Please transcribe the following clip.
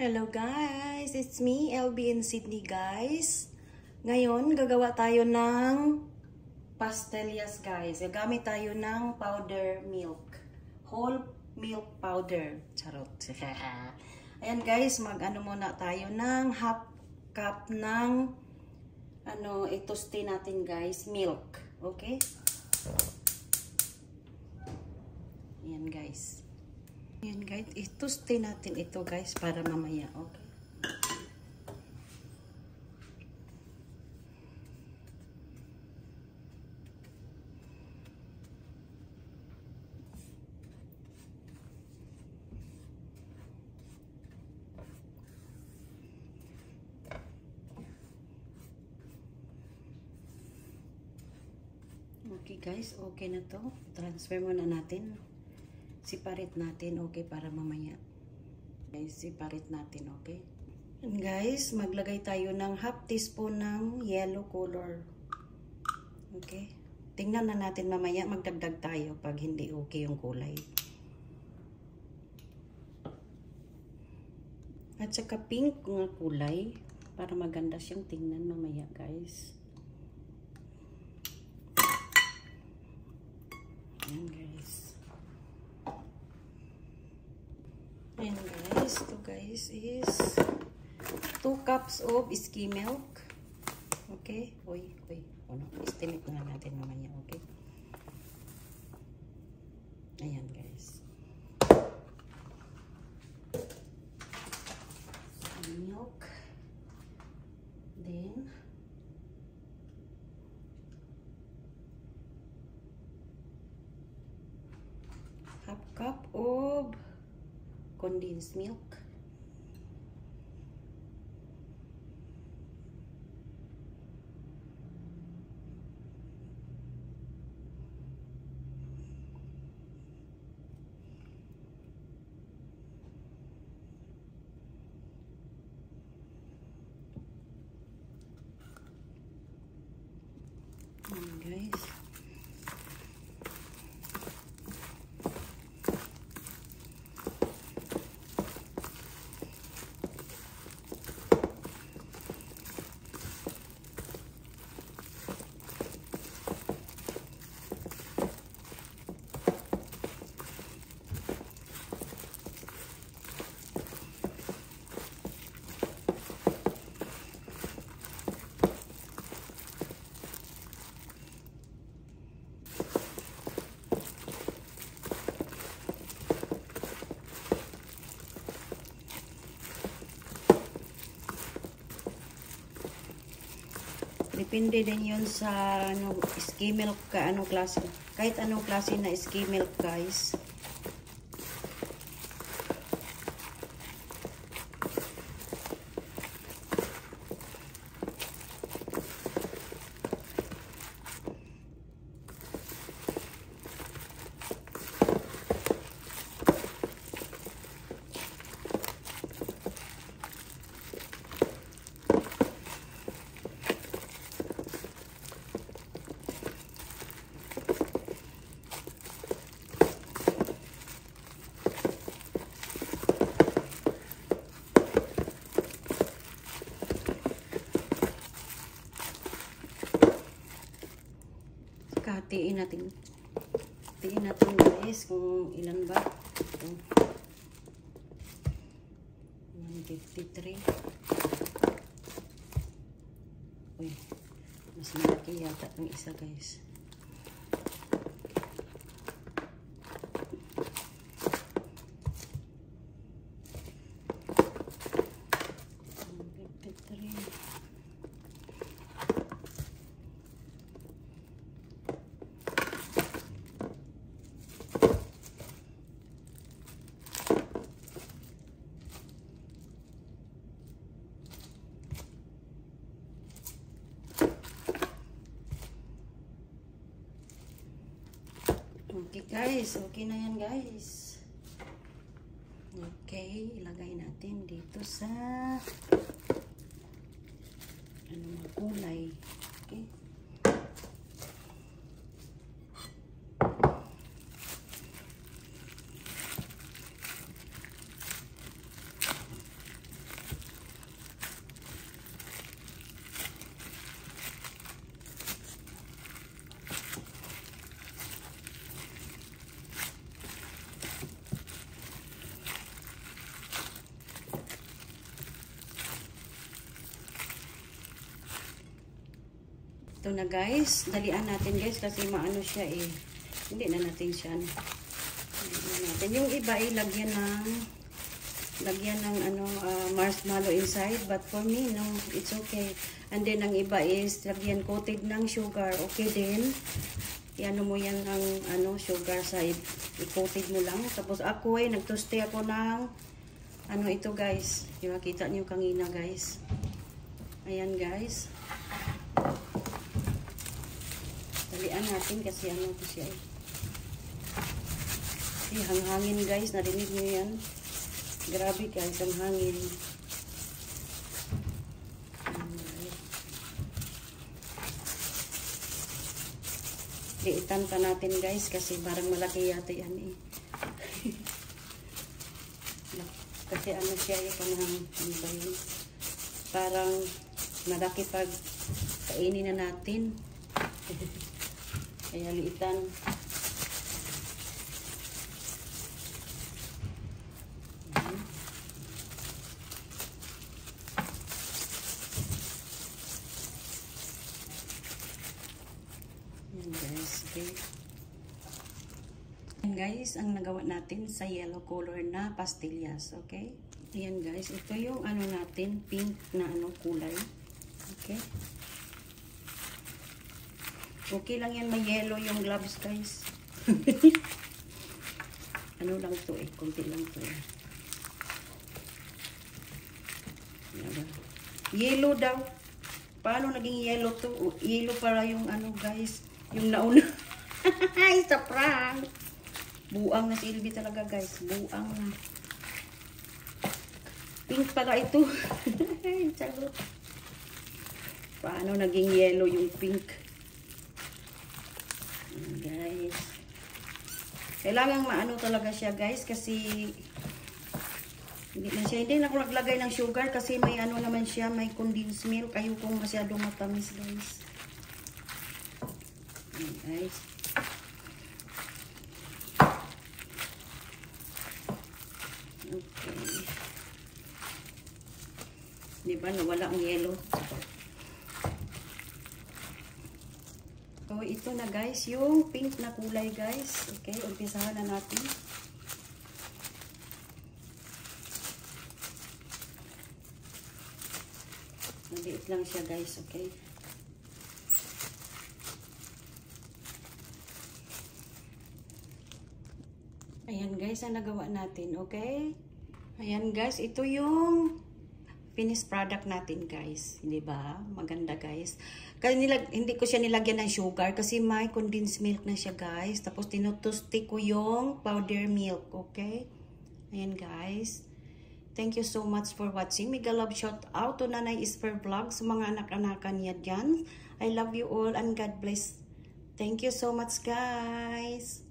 Hello guys! It's me, LB in Sydney guys. Ngayon, gagawa tayo ng pastillas guys. Gagamit tayo ng powder milk. Whole milk powder. Charot. Ayan guys, mag-ano muna tayo ng half cup ng itoste natin guys, milk. Okay? Ayan guys. Ayan guys, itoste natin ito guys para mamaya, okay? Okay guys, okay na to. Transfer muna natin. Separate natin, okay, para mamaya. Guys, separate natin, okay? And guys, maglagay tayo ng half teaspoon ng yellow color. Okay? Tingnan na natin mamaya, magdagdag tayo pag hindi okay yung kulay. At saka pink nga kulay para maganda siyang tingnan mamaya, guys. Ayan, guys. Ayan guys, ito guys is 2 cups of skim milk. Okay? Uy. Estimate na natin mamaya, okay? Ayan guys. Milk. Then half cup of condensed milk. Guys. Depende din yun sa skim milk ka, anong klase. Kahit anong klase na skim milk guys. Tiin natin guys kung ilan ba. Ito. 153. Uy, mas malaki yata ang isa guys. Okay guys, okay na yan guys. Okay, ilagay natin dito sa kulay. Okay. Ito na guys, dalian natin guys kasi maano siya eh. Hindi na natin siya. Yung iba ay lagyan ng ano, marshmallow inside, but for me no, it's okay. And then ang iba is lagyan coated ng sugar, okay din. Iano mo yan ang ano, sugar sa i-coated mo lang. Tapos ako ay nagtoste ako ng ano ito guys. Yung makita niyo kanina guys. Ayan guys. Dalian natin kasi ano ito siya eh. Hanghangin guys, narinig niyo yan. Grabe guys, ang hangin. Liitan pa natin guys kasi parang malaki yata yan eh. Kasi ano siya yung panahang parang malaki pag kainin na natin. Kaya liitan. Okay. Ayan guys, ang nagawa natin sa yellow color na pastillas, okay? Ayan guys, ito yung ano natin, pink na ano kulay. Okay? Okay lang yan, may yellow yung gloves guys. Ano lang to eh, konti lang to eh. Yellow daw. Paano naging yellow to? Yellow para yung ano guys, yung nauna. Ay, sa prank. Buang na si Ilby talaga guys. Buang na. Pink pala ito. Charot. Paano naging yellow yung pink? Guys. Kailangan maano talaga siya guys. Kasi hindi na ako naglagay ng sugar. Kasi may ano naman siya. May condensed milk. Ayokong masyadong matamis guys. Guys. Okay. Diba nawala ang yellow? So ito na guys, yung pink na kulay guys. Okay, umpisahan na natin. Maliit lang siya guys, okay? Ayan guys, ang nagawa natin, okay? Ayan guys, ito yung finished product natin guys. Di ba? Maganda guys. Kasi hindi ko siya nilagyan ng sugar kasi may condensed milk na siya guys. Tapos tinutusti ko yung powder milk, okay? Ayan guys. Thank you so much for watching. Mega love shout out to Nanay Isper Vlog sa mga anak-anakan niya dyan. I love you all and God bless. Thank you so much guys.